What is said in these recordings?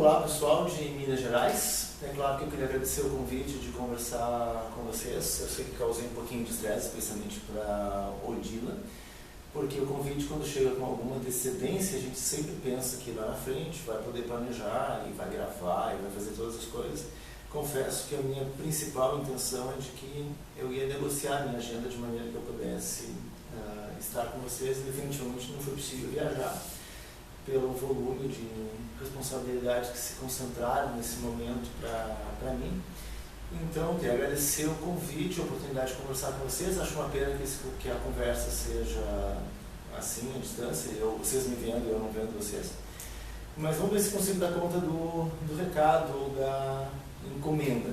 Olá pessoal de Minas Gerais, é claro que eu queria agradecer o convite de conversar com vocês. Eu sei que causei um pouquinho de estresse, especialmente para Odila, porque o convite, quando chega com alguma antecedência, a gente sempre pensa que lá na frente vai poder planejar e vai gravar e vai fazer todas as coisas. Confesso que a minha principal intenção é de que eu ia negociar a minha agenda de maneira que eu pudesse estar com vocês, e definitivamente não foi possível viajar pelo volume de responsabilidades que se concentraram nesse momento para mim. Então, quero agradecer o convite, a oportunidade de conversar com vocês. Acho uma pena que a conversa seja assim, à distância, vocês me vendo e eu não vendo vocês. Mas vamos ver se consigo dar conta do recado ou da encomenda.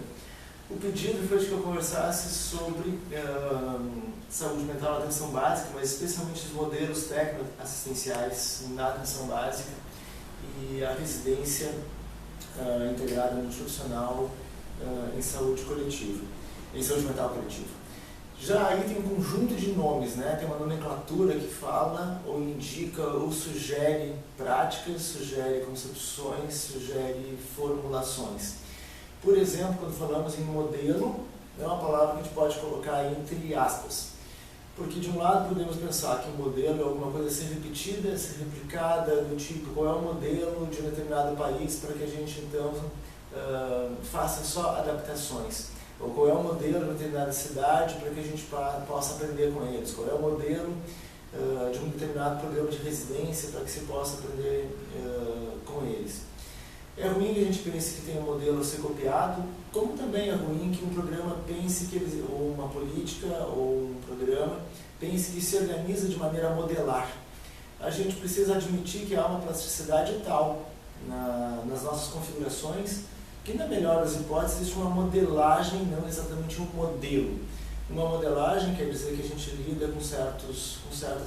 O pedido foi de que eu conversasse sobre saúde mental na atenção básica, mas especialmente os modelos técnico-assistenciais na atenção básica e a residência integrada no institucional em saúde coletiva, em saúde mental coletiva. Já aí tem um conjunto de nomes, né? Tem uma nomenclatura que fala ou indica ou sugere práticas, sugere concepções, sugere formulações. Por exemplo, quando falamos em modelo, é uma palavra que a gente pode colocar entre aspas. Porque de um lado podemos pensar que um modelo é alguma coisa a ser repetida, a ser replicada, do tipo, qual é o modelo de um determinado país para que a gente então faça só adaptações. Ou qual é o modelo de uma determinada cidade para que a gente possa aprender com eles. Qual é o modelo de um determinado programa de residência para que se possa aprender com eles. É ruim que a gente pense que tem um modelo a ser copiado, como também é ruim que um programa pense que ou uma política ou um programa pense que se organiza de maneira a modelar. A gente precisa admitir que há uma plasticidade tal nas nossas configurações que, na melhor das hipóteses, existe uma modelagem, não exatamente um modelo. Uma modelagem quer dizer que a gente lida com certas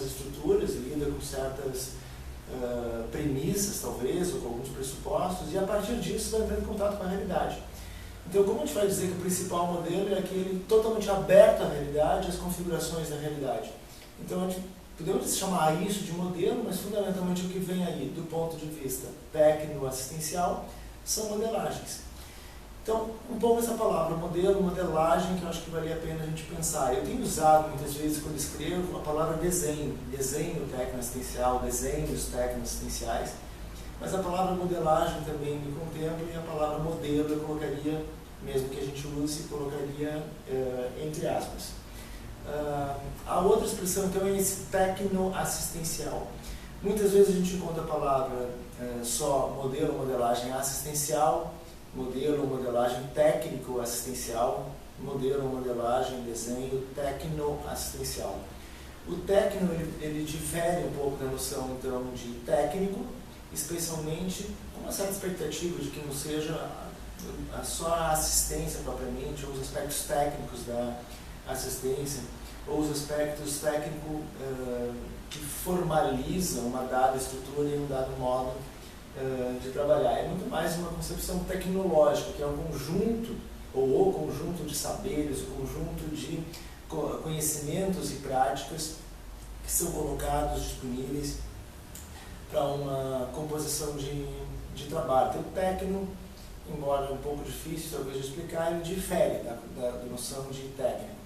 estruturas, lida com certas premissas, talvez, ou com alguns pressupostos, e a partir disso vai entrar em contato com a realidade. Então, como a gente vai dizer que o principal modelo é aquele totalmente aberto à realidade, às configurações da realidade? Então, a gente podemos chamar isso de modelo, mas fundamentalmente o que vem aí, do ponto de vista técnico-assistencial, são modelagens. Então, um pouco essa palavra, modelo, modelagem, que eu acho que valia a pena a gente pensar. Eu tenho usado muitas vezes quando escrevo a palavra desenho técnico-assistencial, desenhos técnico-assistenciais, mas a palavra modelagem também me contempla e a palavra modelo eu colocaria, mesmo que a gente use, colocaria entre aspas. A outra expressão então é esse tecno-assistencial. Muitas vezes a gente encontra a palavra só modelo, modelagem assistencial, modelo ou modelagem técnico-assistencial, modelo ou modelagem, desenho técnico-assistencial. O técnico ele difere um pouco da noção então de técnico, especialmente com uma certa expectativa de que não seja só a assistência propriamente, ou os aspectos técnicos da assistência, ou os aspectos técnicos que formalizam uma dada estrutura e um dado modo de trabalhar. É muito mais uma concepção tecnológica, que é um conjunto, ou o conjunto de saberes, o conjunto de conhecimentos e práticas que são colocados disponíveis para uma composição de trabalho. Então, o técnico, embora um pouco difícil talvez de explicar, ele difere da noção de técnico.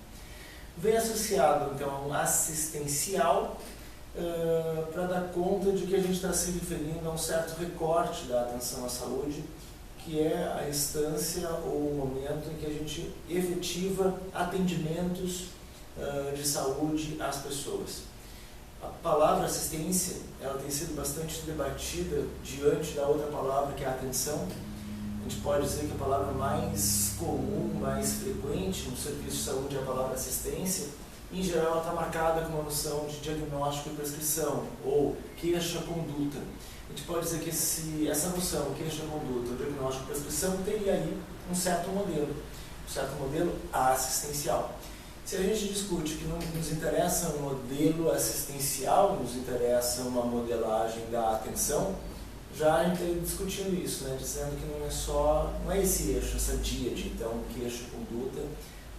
Vem associado, então, um assistencial, para dar conta de que a gente está se referindo a um certo recorte da atenção à saúde, que é a instância ou o momento em que a gente efetiva atendimentos de saúde às pessoas. A palavra assistência ela tem sido bastante debatida diante da outra palavra, que é a atenção. A gente pode dizer que a palavra mais comum, mais frequente no serviço de saúde é a palavra assistência. Em geral, ela está marcada com uma noção de diagnóstico e prescrição, ou queixa-conduta. A gente pode dizer que essa noção, queixa-conduta, diagnóstico e prescrição, teria aí um certo modelo assistencial. Se a gente discute que não nos interessa um modelo assistencial, nos interessa uma modelagem da atenção, já a gente está discutindo isso, né? Dizendo que não é esse eixo, essa díade, então, queixa-conduta,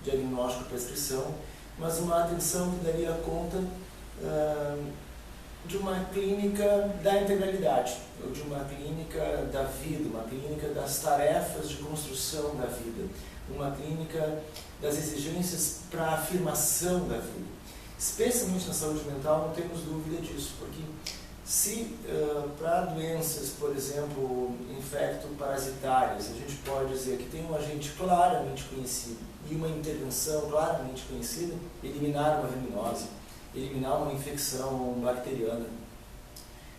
diagnóstico e prescrição, mas uma atenção que daria conta de uma clínica da integralidade, ou de uma clínica da vida, uma clínica das tarefas de construção da vida, uma clínica das exigências para a afirmação da vida. Especialmente na saúde mental, não temos dúvida disso, porque se para doenças, por exemplo, infecto-parasitárias, a gente pode dizer que tem um agente claramente conhecido e uma intervenção claramente conhecida, eliminar uma verminose, eliminar uma infecção bacteriana.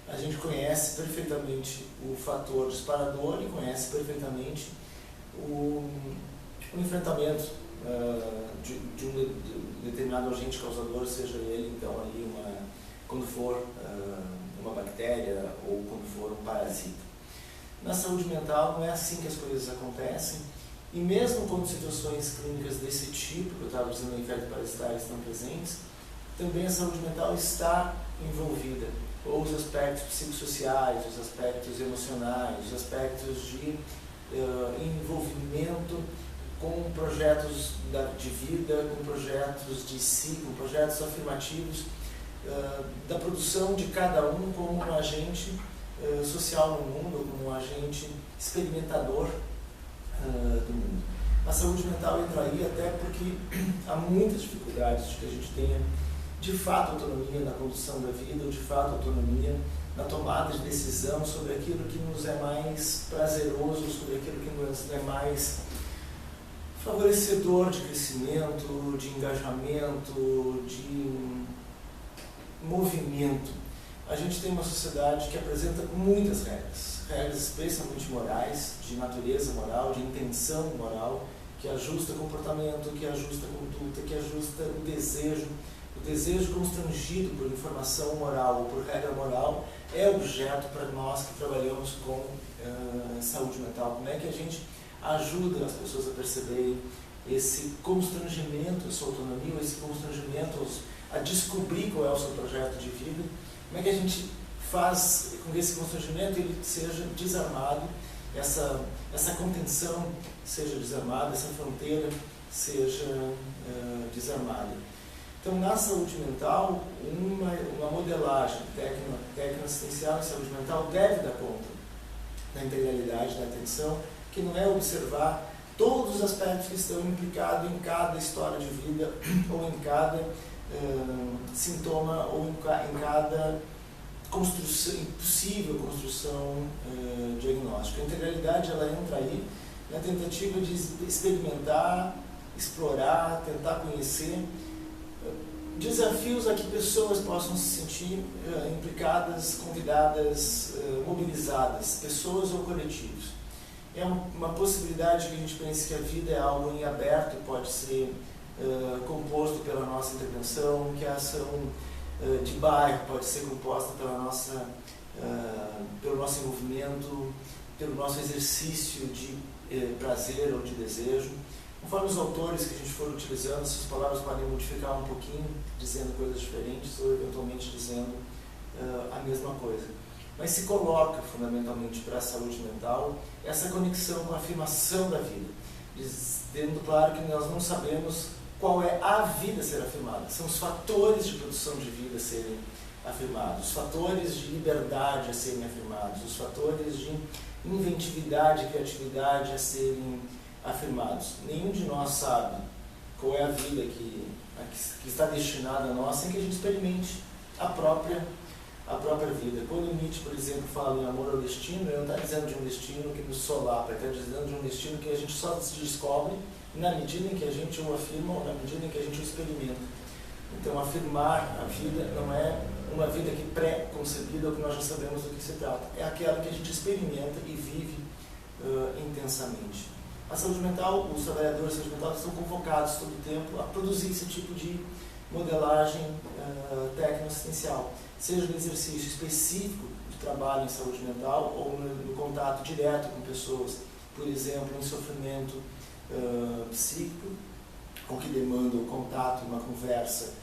A gente conhece perfeitamente o fator disparador e conhece perfeitamente o enfrentamento de um determinado agente causador, seja ele então ali quando for uma bactéria ou quando for um parasita. Na saúde mental não é assim que as coisas acontecem, e mesmo quando situações clínicas desse tipo, que eu estava dizendo, infecto-parasitárias estão presentes, também a saúde mental está envolvida, ou os aspectos psicossociais, os aspectos emocionais, os aspectos de envolvimento com projetos de vida, com projetos de si, com projetos afirmativos, da produção de cada um como um agente social no mundo, como um agente experimentador do mundo. A saúde mental entra aí até porque há muitas dificuldades de que a gente tenha de fato autonomia na condução da vida, ou de fato autonomia na tomada de decisão sobre aquilo que nos é mais prazeroso, sobre aquilo que nos é mais favorecedor de crescimento, de engajamento, de movimento. A gente tem uma sociedade que apresenta muitas regras especialmente morais, de natureza moral, de intenção moral, que ajusta comportamento, que ajusta conduta, que ajusta o desejo constrangido por informação moral ou por regra moral é objeto para nós que trabalhamos com saúde mental. Como é que a gente ajuda as pessoas a perceberem esse constrangimento, a sua autonomia, esse constrangimento a descobrir qual é o seu projeto de vida? Como é que a gente faz com que esse constrangimento ele seja desarmado, essa contenção seja desarmada, essa fronteira seja desarmada? Então, na saúde mental, uma modelagem técnico-assistencial em saúde mental deve dar conta da integralidade, da atenção, que não é observar todos os aspectos que estão implicados em cada história de vida, ou em cada sintoma, ou em cada possível construção diagnóstica. A integralidade ela entra aí na tentativa de experimentar, explorar, tentar conhecer desafios a que pessoas possam se sentir implicadas, convidadas, mobilizadas, pessoas ou coletivos. É uma possibilidade que a gente pense que a vida é algo em aberto, pode ser composto pela nossa intervenção, que a ação de bairro pode ser composta pelo nosso envolvimento, pelo nosso exercício de prazer ou de desejo. Conforme os autores que a gente for utilizando, essas palavras podem modificar um pouquinho, dizendo coisas diferentes ou eventualmente dizendo a mesma coisa. Mas se coloca fundamentalmente para a saúde mental essa conexão com a afirmação da vida, dizendo claro que nós não sabemos qual é a vida a ser afirmada, são os fatores de produção de vida a serem afirmados, os fatores de liberdade a serem afirmados, os fatores de inventividade e criatividade a serem afirmados. Nenhum de nós sabe qual é a vida que está destinada a nós sem que a gente experimente a própria vida. Quando Nietzsche, por exemplo, fala em amor ao destino, ele não está dizendo de um destino que nos solapa, ele está dizendo de um destino que a gente só se descobre na medida em que a gente o afirma ou na medida em que a gente o experimenta. Então, afirmar a vida não é uma vida que pré-concebida ou que nós já sabemos do que se trata. É aquela que a gente experimenta e vive intensamente. A saúde mental, os trabalhadores da saúde mental estão convocados todo o tempo a produzir esse tipo de modelagem técnico-assistencial, seja no exercício específico de trabalho em saúde mental ou no contato direto com pessoas, por exemplo, em sofrimento psíquico, ou que demanda o contato, uma conversa,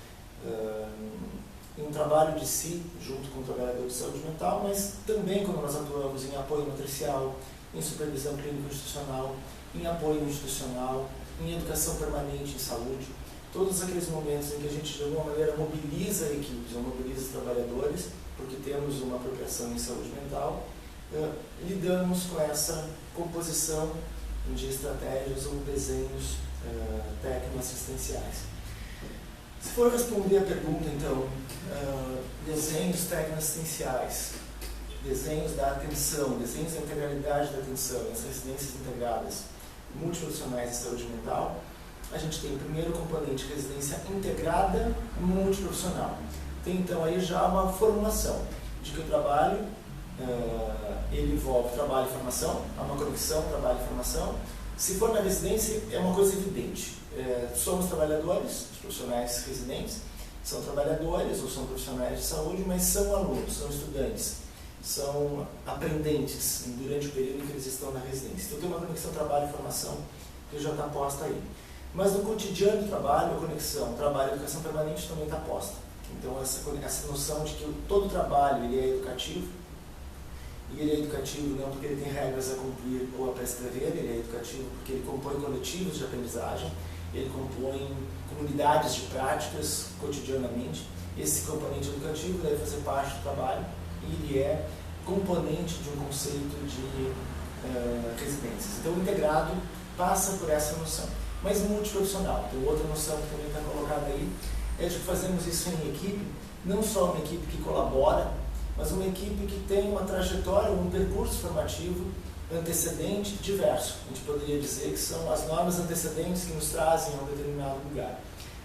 em um trabalho de si, junto com o trabalhador de saúde mental, mas também quando nós atuamos em apoio matricial, em supervisão clínico-institucional, em apoio institucional, em educação permanente em saúde, todos aqueles momentos em que a gente de alguma maneira mobiliza equipes ou mobiliza trabalhadores porque temos uma apropriação em saúde mental, lidamos com essa composição de estratégias ou desenhos tecnoassistenciais. Se for responder a pergunta, então, desenhos tecnoassistenciais, desenhos da atenção, desenhos da integralidade da atenção, as residências integradas multiprofissionais de saúde mental, a gente tem o primeiro componente, residência integrada multiprofissional. Tem então aí já uma formulação de que o trabalho ele envolve trabalho e formação, há uma conexão trabalho e formação. Se for na residência, é uma coisa evidente. Somos trabalhadores, os profissionais residentes, são trabalhadores ou são profissionais de saúde, mas são alunos, são estudantes, são aprendentes durante o período em que eles estão na residência. Então tem uma conexão trabalho e formação que já está posta aí. Mas no cotidiano do trabalho, a conexão trabalho e educação permanente também está posta. Então essa noção de que todo trabalho ele é educativo, e ele é educativo não porque ele tem regras a cumprir ou a prescrever, ele é educativo porque ele compõe coletivos de aprendizagem, ele compõe comunidades de práticas cotidianamente. Esse componente educativo deve fazer parte do trabalho e ele é componente de um conceito de residências. Então, o integrado passa por essa noção, mas multiprofissional. Então, outra noção que também está colocada aí é de que fazemos isso em equipe, não só uma equipe que colabora, mas uma equipe que tem uma trajetória, um percurso formativo antecedente diverso. A gente poderia dizer que são as normas antecedentes que nos trazem a um determinado lugar.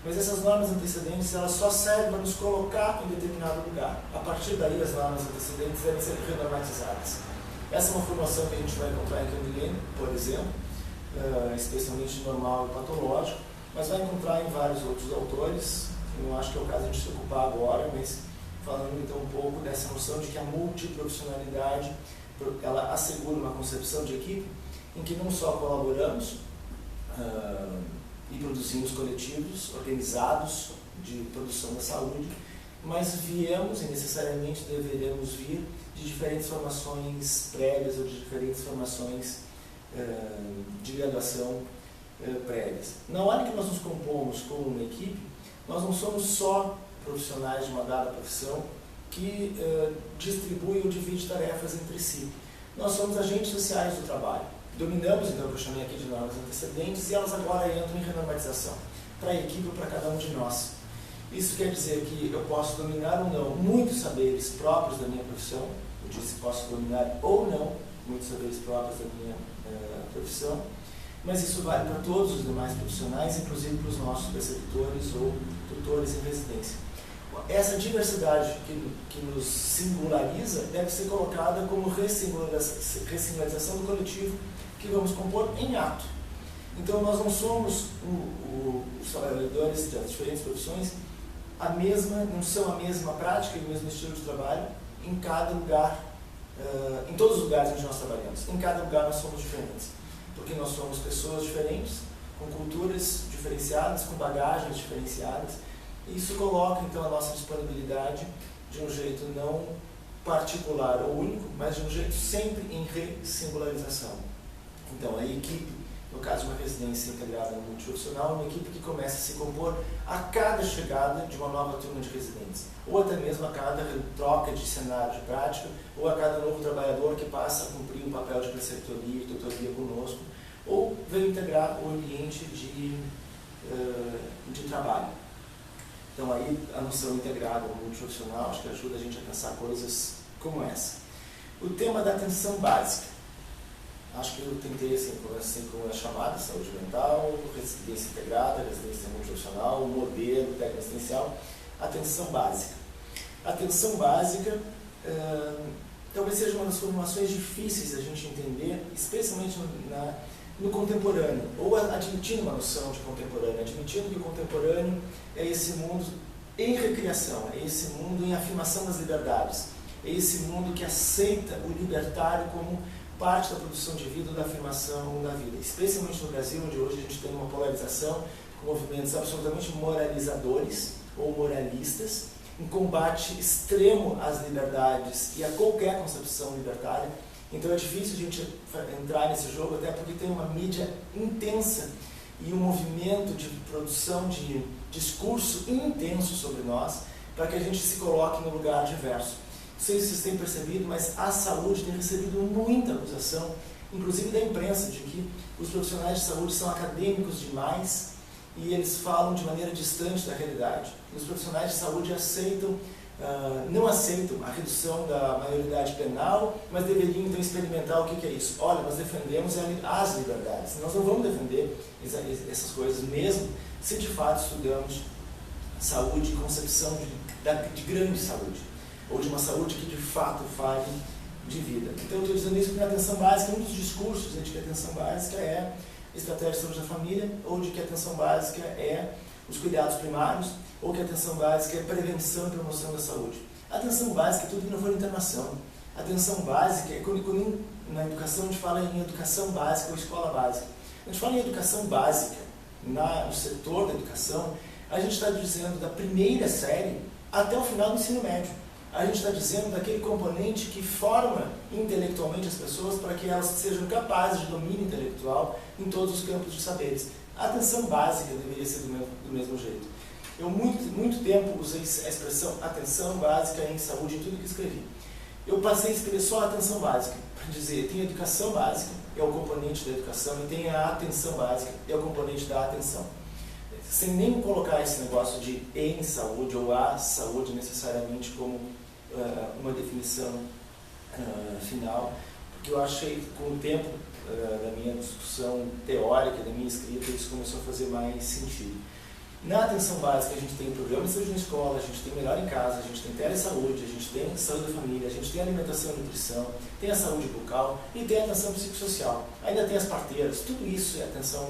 Mas essas normas antecedentes, elas só servem para nos colocar em determinado lugar. A partir daí, as normas antecedentes devem ser renormatizadas. Essa é uma formação que a gente vai encontrar em Candelene, por exemplo, especialmente normal e patológico, mas vai encontrar em vários outros autores. Eu não acho que é o caso de a gente se ocupar agora, mas falando então um pouco dessa noção de que a multiprofissionalidade ela assegura uma concepção de equipe em que não só colaboramos e produzimos coletivos organizados de produção da saúde, mas viemos e necessariamente deveremos vir de diferentes formações prévias ou de diferentes formações de graduação prévias. Na hora que nós nos compomos como uma equipe, nós não somos só profissionais de uma dada profissão que distribui ou divide tarefas entre si. Nós somos agentes sociais do trabalho. Dominamos, então, o que eu chamei aqui de normas antecedentes, e elas agora entram em renormatização, para a equipe ou para cada um de nós. Isso quer dizer que eu posso dominar ou não muitos saberes próprios da minha profissão, eu disse posso dominar ou não muitos saberes próprios da minha profissão, mas isso vale para todos os demais profissionais, inclusive para os nossos preceptores ou tutores em residência. Essa diversidade que nos singulariza deve ser colocada como ressingularização do coletivo que vamos compor em ato. Então, nós não somos os trabalhadores das diferentes profissões não são a mesma prática e o mesmo estilo de trabalho em cada lugar, em todos os lugares onde nós trabalhamos. Em cada lugar nós somos diferentes, porque nós somos pessoas diferentes, com culturas diferenciadas, com bagagens diferenciadas. Isso coloca, então, a nossa disponibilidade de um jeito não particular ou único, mas de um jeito sempre em ressingularização. Então, a equipe, no caso de uma residência integrada multiprofissional, é uma equipe que começa a se compor a cada chegada de uma nova turma de residentes, ou até mesmo a cada troca de cenário de prática, ou a cada novo trabalhador que passa a cumprir um papel de preceptoria e tutoria conosco, ou vem integrar o ambiente de trabalho. Então aí a noção integrada multiprofissional acho que ajuda a gente a pensar coisas como essa. O tema da atenção básica. Acho que eu tentei, assim como é chamada, saúde mental, residência integrada, residência multiprofissional, modelo tecnoassistencial, atenção básica. A atenção básica talvez seja uma das formulações difíceis a gente entender, especialmente no contemporâneo, ou admitindo uma noção de contemporâneo, admitindo que o contemporâneo é esse mundo em recriação, é esse mundo em afirmação das liberdades, é esse mundo que aceita o libertário como parte da produção de vida ou da afirmação da vida, especialmente no Brasil, onde hoje a gente tem uma polarização com movimentos absolutamente moralizadores ou moralistas, um combate extremo às liberdades e a qualquer concepção libertária. Então é difícil a gente entrar nesse jogo, até porque tem uma mídia intensa e um movimento de produção de discurso intenso sobre nós, para que a gente se coloque no lugar diverso. Não sei se vocês têm percebido, mas a saúde tem recebido muita acusação, inclusive da imprensa, de que os profissionais de saúde são acadêmicos demais e eles falam de maneira distante da realidade. Os profissionais de saúde não aceitam a redução da maioridade penal, mas deveriam então experimentar o que é isso. Olha, nós defendemos as liberdades, nós não vamos defender essas coisas mesmo se de fato estudamos saúde e concepção de grande saúde, ou de uma saúde que de fato fale de vida. Então eu estou dizendo isso porque na atenção básica, um dos discursos de que a atenção básica é estratégia de saúde da família, ou de que a atenção básica é os cuidados primários, ou que a atenção básica é prevenção e promoção da saúde. A atenção básica é tudo que não for internação. A atenção básica é quando na educação a gente fala em educação básica ou escola básica. A gente fala em educação básica, no setor da educação, a gente está dizendo da primeira série até o final do ensino médio. A gente está dizendo daquele componente que forma intelectualmente as pessoas para que elas sejam capazes de domínio intelectual em todos os campos de saberes. A atenção básica deveria ser do mesmo jeito. Eu muito tempo usei a expressão atenção básica em saúde em tudo que escrevi. Eu passei a escrever só a atenção básica, para dizer, tem a educação básica, é o componente da educação, e tem a atenção básica, é o componente da atenção. Sem nem colocar esse negócio de em saúde ou a saúde necessariamente como uma definição final, porque eu achei que com o tempo da minha discussão teórica, da minha escrita, isso começou a fazer mais sentido. Na atenção básica a gente tem programa de saúde na escola, a gente tem melhor em casa, a gente tem telesaúde, a gente tem saúde da família, a gente tem alimentação e nutrição, tem a saúde bucal e tem a atenção psicossocial. Ainda tem as parteiras, tudo isso é atenção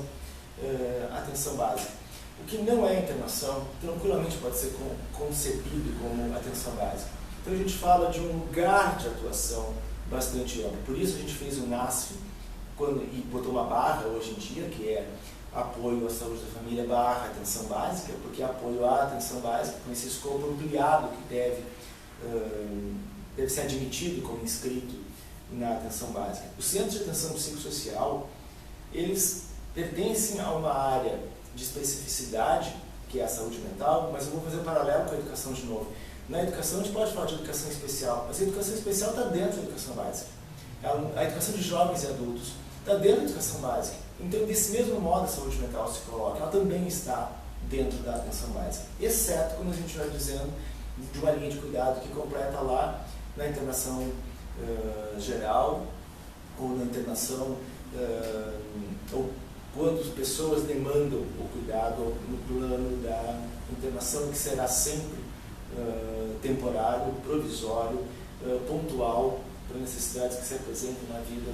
básica. O que não é internação, tranquilamente pode ser concebido como atenção básica. Então a gente fala de um lugar de atuação bastante amplo. Por isso a gente fez o NASF e botou uma barra hoje em dia, que é apoio à saúde da família / atenção básica, porque apoio à atenção básica, com esse escopo ampliado que deve ser admitido como inscrito na atenção básica. Os centros de atenção psicossocial, eles pertencem a uma área de especificidade, que é a saúde mental, mas eu vou fazer um paralelo com a educação de novo. Na educação a gente pode falar de educação especial, mas a educação especial está dentro da educação básica. A educação de jovens e adultos está dentro da educação básica. Então, desse mesmo modo, a saúde mental se coloca, ela também está dentro da atenção básica, exceto quando a gente vai dizendo de uma linha de cuidado que completa lá na internação geral, ou na internação, ou quando as pessoas demandam o cuidado no plano da internação, que será sempre temporário, provisório, pontual, para necessidades que se apresentam na vida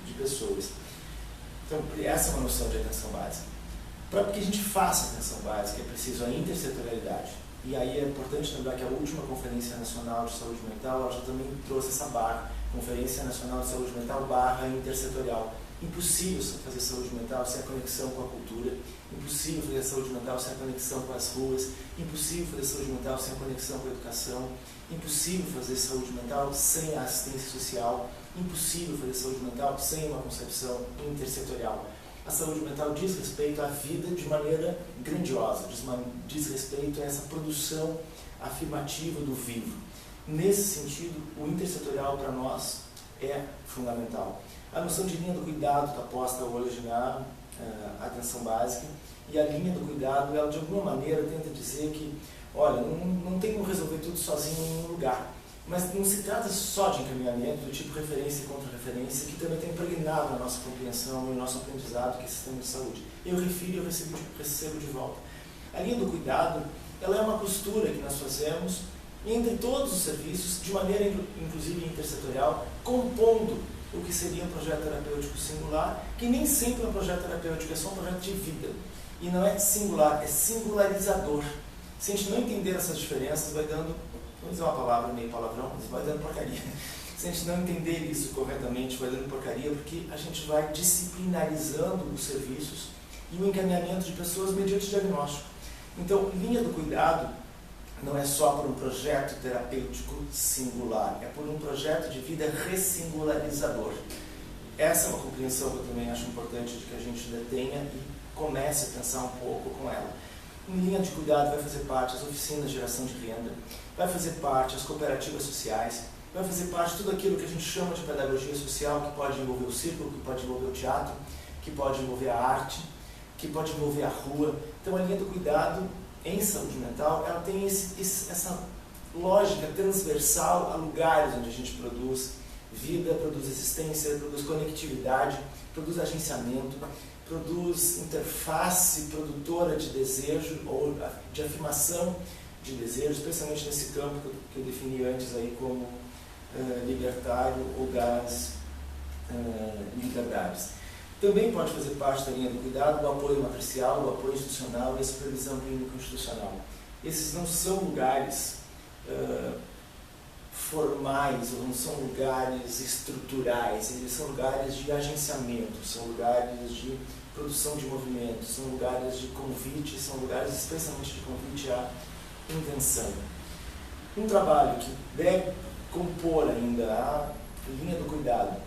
de pessoas. Então, essa é uma noção de atenção básica. Para que a gente faça atenção básica, é preciso a intersetorialidade. E aí é importante lembrar que a última Conferência Nacional de Saúde Mental, ela já também trouxe essa barra, Conferência Nacional de Saúde Mental / intersetorial. Impossível fazer saúde mental sem a conexão com a cultura, impossível fazer saúde mental sem a conexão com as ruas, impossível fazer saúde mental sem a conexão com a educação, impossível fazer saúde mental sem a assistência social, impossível fazer saúde mental sem uma concepção intersetorial. A saúde mental diz respeito à vida de maneira grandiosa, diz respeito a essa produção afirmativa do vivo. Nesse sentido, o intersetorial para nós é fundamental. A noção de linha do cuidado está posta hoje na atenção básica, e a linha do cuidado, ela de alguma maneira tenta dizer que, olha, não tem como resolver tudo sozinho em um lugar, mas não se trata só de encaminhamento do tipo referência e contra-referência, que também tem impregnado na nossa compreensão e no nosso aprendizado, que é o sistema de saúde. Eu refiro e eu recebo de volta. A linha do cuidado, ela é uma costura que nós fazemos entre todos os serviços, de maneira inclusive intersetorial, compondo o que seria um projeto terapêutico singular, que nem sempre é um projeto terapêutico, é só um projeto de vida. E não é singular, é singularizador. Se a gente não entender essas diferenças, vai dando, vamos dizer uma palavra meio palavrão, mas vai dando porcaria. Se a gente não entender isso corretamente, vai dando porcaria, porque a gente vai disciplinarizando os serviços e o encaminhamento de pessoas mediante diagnóstico. Então, linha do cuidado não é só por um projeto terapêutico singular, é por um projeto de vida ressingularizador. Essa é uma compreensão que eu também acho importante de que a gente detenha e comece a pensar um pouco com ela. Em linha de cuidado vai fazer parte as oficinas de geração de renda, vai fazer parte as cooperativas sociais, vai fazer parte tudo aquilo que a gente chama de pedagogia social, que pode envolver o círculo, que pode envolver o teatro, que pode envolver a arte, que pode envolver a rua. Então a linha do cuidado em saúde mental, ela tem essa lógica transversal a lugares onde a gente produz vida, produz existência, produz conectividade, produz agenciamento, produz interface produtora de desejo ou de afirmação de desejo, especialmente nesse campo que eu defini antes aí como libertário ou das liberdades. Também pode fazer parte da linha do cuidado o apoio matricial, o apoio institucional e a supervisão clínica institucional. Esses não são lugares formais, ou não são lugares estruturais, eles são lugares de agenciamento, são lugares de produção de movimento, são lugares de convite, são lugares especialmente de convite à invenção. Um trabalho que deve compor ainda a linha do cuidado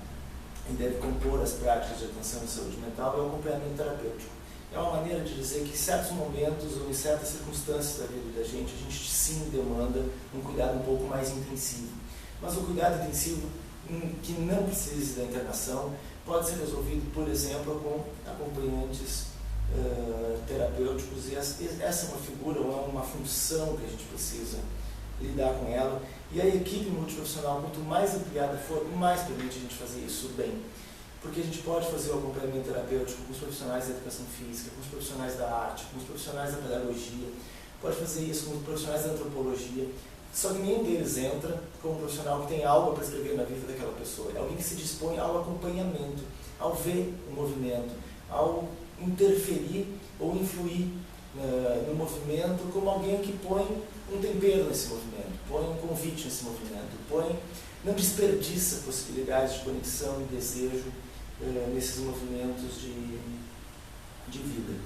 e deve compor as práticas de atenção em saúde mental é o acompanhamento terapêutico. É uma maneira de dizer que em certos momentos ou em certas circunstâncias da vida da gente, a gente sim demanda um cuidado um pouco mais intensivo. Mas o cuidado intensivo que não precise da internação pode ser resolvido, por exemplo, com acompanhantes terapêuticos, e essa é uma figura ou é uma função que a gente precisa lidar com ela, e a equipe multiprofissional, quanto mais ampliada for, mais permite a gente fazer isso bem. Porque a gente pode fazer o acompanhamento terapêutico com os profissionais da educação física, com os profissionais da arte, com os profissionais da pedagogia, pode fazer isso com os profissionais da antropologia, só que nenhum deles entra como um profissional que tem algo a prescrever na vida daquela pessoa. É alguém que se dispõe ao acompanhamento, ao ver o movimento, ao interferir ou influir no movimento como alguém que põe um tempero nesse movimento, põe um convite nesse movimento, não desperdiça possibilidades de conexão e desejo nesses movimentos de vida.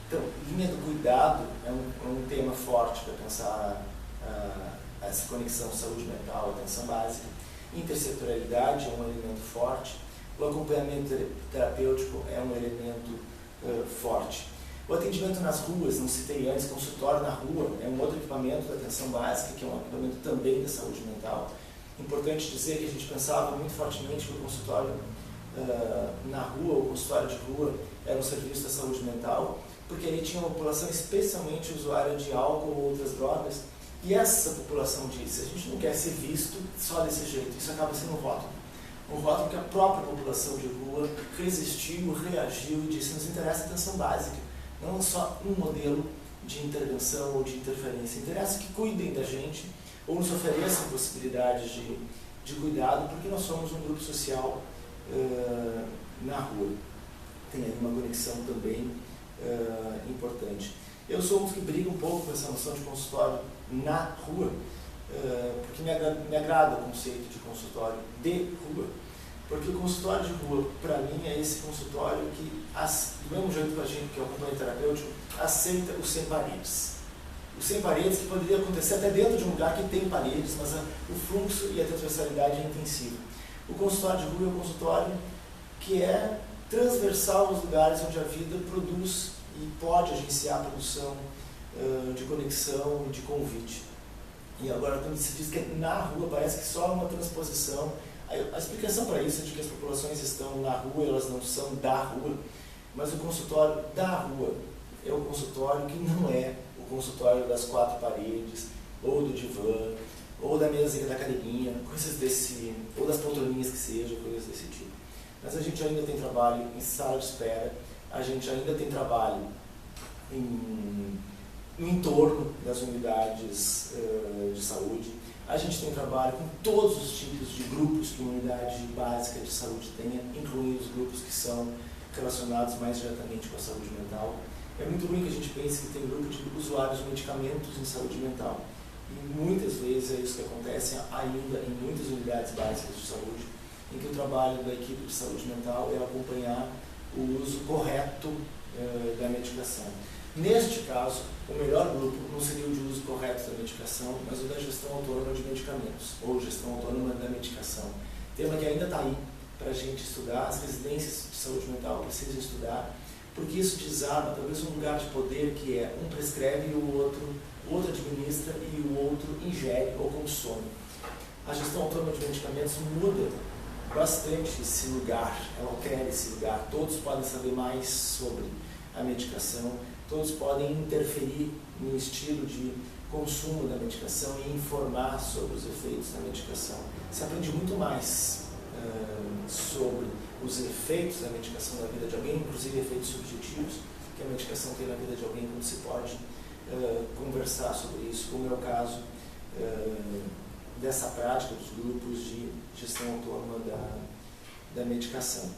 Então, linha do cuidado é um tema forte para pensar essa conexão saúde mental, atenção básica. Intersetorialidade é um elemento forte. O acompanhamento terapêutico é um elemento forte. O atendimento nas ruas, não citei antes, consultório na rua, é um outro equipamento da atenção básica, que é um equipamento também da saúde mental. Importante dizer que a gente pensava muito fortemente que o consultório na rua, o consultório de rua, era um serviço da saúde mental, porque ali tinha uma população especialmente usuária de álcool ou outras drogas, e essa população disse, a gente não quer ser visto só desse jeito, isso acaba sendo um rótulo que a própria população de rua resistiu, reagiu e disse, nos interessa a atenção básica, não só um modelo de intervenção ou de interferência, interessa que cuidem da gente ou nos ofereçam possibilidades de cuidado, porque nós somos um grupo social na rua. Tem aí uma conexão também importante. Eu sou um dos que briga um pouco com essa noção de consultório na rua, porque me agrada o conceito de consultório de rua, porque o consultório de rua, para mim, é esse consultório que, do mesmo jeito que a gente, que é o acompanhamento terapêutico, aceita os sem paredes. Os sem paredes que poderia acontecer até dentro de um lugar que tem paredes, mas o fluxo e a transversalidade é intensiva. O consultório de rua é um consultório que é transversal aos lugares onde a vida produz e pode agenciar a produção de conexão e de convite. E agora, quando se diz que é na rua, parece que só uma transposição. A explicação para isso é de que as populações estão na rua, elas não são da rua, mas o consultório da rua é o consultório que não é o consultório das quatro paredes, ou do divã, ou da mesa da cadeirinha, coisas desse, ou das poltroninhas que seja, coisas desse tipo. Mas a gente ainda tem trabalho em sala de espera, a gente ainda tem trabalho no entorno das unidades de saúde, a gente tem trabalho com todos os tipos de grupos que uma unidade básica de saúde tenha, incluindo os grupos que são relacionados mais diretamente com a saúde mental. É muito ruim que a gente pense que tem grupo de usuários de medicamentos em saúde mental. E muitas vezes é isso que acontece ainda em muitas unidades básicas de saúde, em que o trabalho da equipe de saúde mental é acompanhar o uso correto da medicação. Neste caso, o melhor grupo não seria o de uso correto da medicação, mas o da gestão autônoma de medicamentos, ou gestão autônoma da medicação. Tema que ainda está aí para a gente estudar, as residências de saúde mental precisam estudar porque isso desarma talvez um lugar de poder que é um prescreve e o outro administra e o outro ingere ou consome. A gestão autônoma de medicamentos muda bastante esse lugar, ela altera esse lugar. Todos podem saber mais sobre a medicação, todos podem interferir no estilo de consumo da medicação e informar sobre os efeitos da medicação. Se aprende muito mais sobre os efeitos da medicação na vida de alguém, inclusive efeitos subjetivos que a medicação tem na vida de alguém, quando se pode conversar sobre isso, como é o caso dessa prática dos grupos de gestão autônoma da medicação.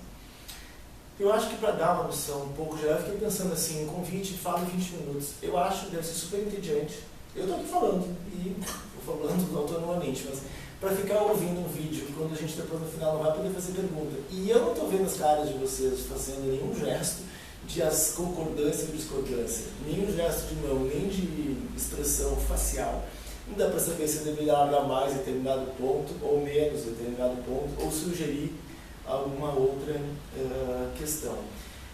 Eu acho que para dar uma noção um pouco geral, eu fiquei pensando assim, um convite, fala em 20 minutos. Eu acho que deve ser super entediante. Eu estou aqui falando, e estou falando autonomamente, mas para ficar ouvindo um vídeo, quando a gente depois no final não vai poder fazer pergunta. E eu não estou vendo as caras de vocês fazendo nenhum gesto de concordância ou discordância, nenhum gesto de mão, nem de expressão facial. Não dá para saber se eu deveria alargar mais determinado ponto ou menos determinado ponto, ou sugerir alguma outra questão.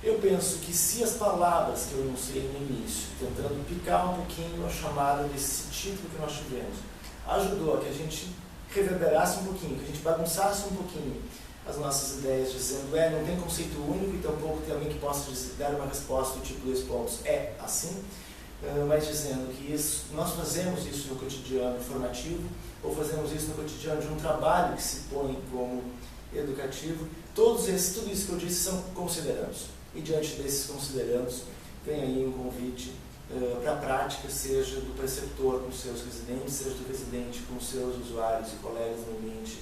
Eu penso que se as palavras que eu enunciei no início, tentando picar um pouquinho a chamada desse título que nós tivemos, ajudou a que a gente reverberasse um pouquinho, que a gente bagunçasse um pouquinho as nossas ideias, dizendo, não tem conceito único e tampouco tem alguém que possa dar uma resposta do tipo 2 pontos, é assim, mas dizendo que nós fazemos isso no cotidiano formativo, ou fazemos isso no cotidiano de um trabalho que se põe como educativo, tudo isso que eu disse são considerandos. E diante desses considerandos, vem aí um convite para a prática, seja do preceptor com seus residentes, seja do residente com seus usuários e colegas no ambiente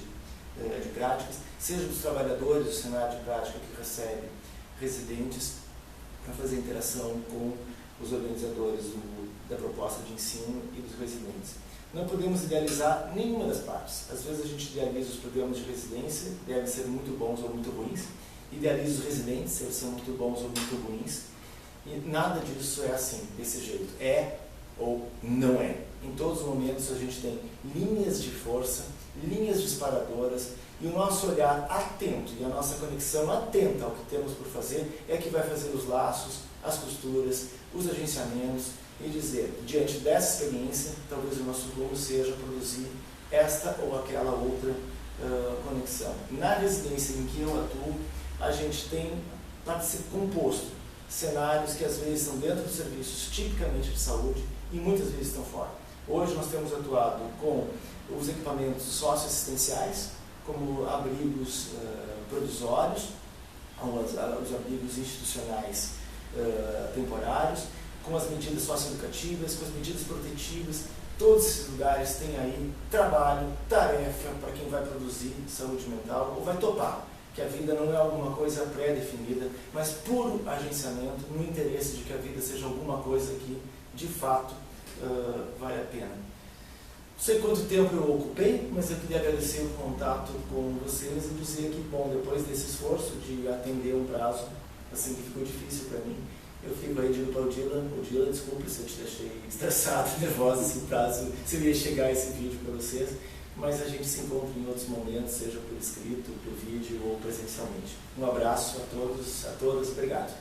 de práticas, seja dos trabalhadores do cenário de prática que recebe residentes, para fazer interação com os organizadores da proposta de ensino e dos residentes. Não podemos idealizar nenhuma das partes. Às vezes a gente idealiza os programas de residência, devem ser muito bons ou muito ruins, idealiza os residentes, eles são muito bons ou muito ruins, e nada disso é assim, desse jeito. É ou não é. Em todos os momentos a gente tem linhas de força, linhas disparadoras, e o nosso olhar atento e a nossa conexão atenta ao que temos por fazer é que vai fazer os laços, as costuras, os agenciamentos e dizer, diante dessa experiência, talvez o nosso rumo seja produzir esta ou aquela outra conexão. Na residência em que eu atuo, a gente tem composto cenários que às vezes estão dentro dos serviços tipicamente de saúde e muitas vezes estão fora. Hoje nós temos atuado com os equipamentos socioassistenciais, como abrigos provisórios, os abrigos institucionais temporários, com as medidas socioeducativas, com as medidas protetivas. Todos esses lugares têm aí trabalho, tarefa para quem vai produzir saúde mental ou vai topar, que a vida não é alguma coisa pré-definida, mas puro agenciamento no interesse de que a vida seja alguma coisa que, de fato, vale a pena. Não sei quanto tempo eu ocupei, mas eu queria agradecer o contato com vocês e dizer que, bom, depois desse esforço de atender um prazo assim que ficou difícil para mim, eu fico aí digo para o Dylan, desculpe se eu te deixei estressado, nervosa esse prazo, se eu ia chegar esse vídeo para vocês, mas a gente se encontra em outros momentos, seja por escrito, por vídeo ou presencialmente. Um abraço a todos, a todas, obrigado.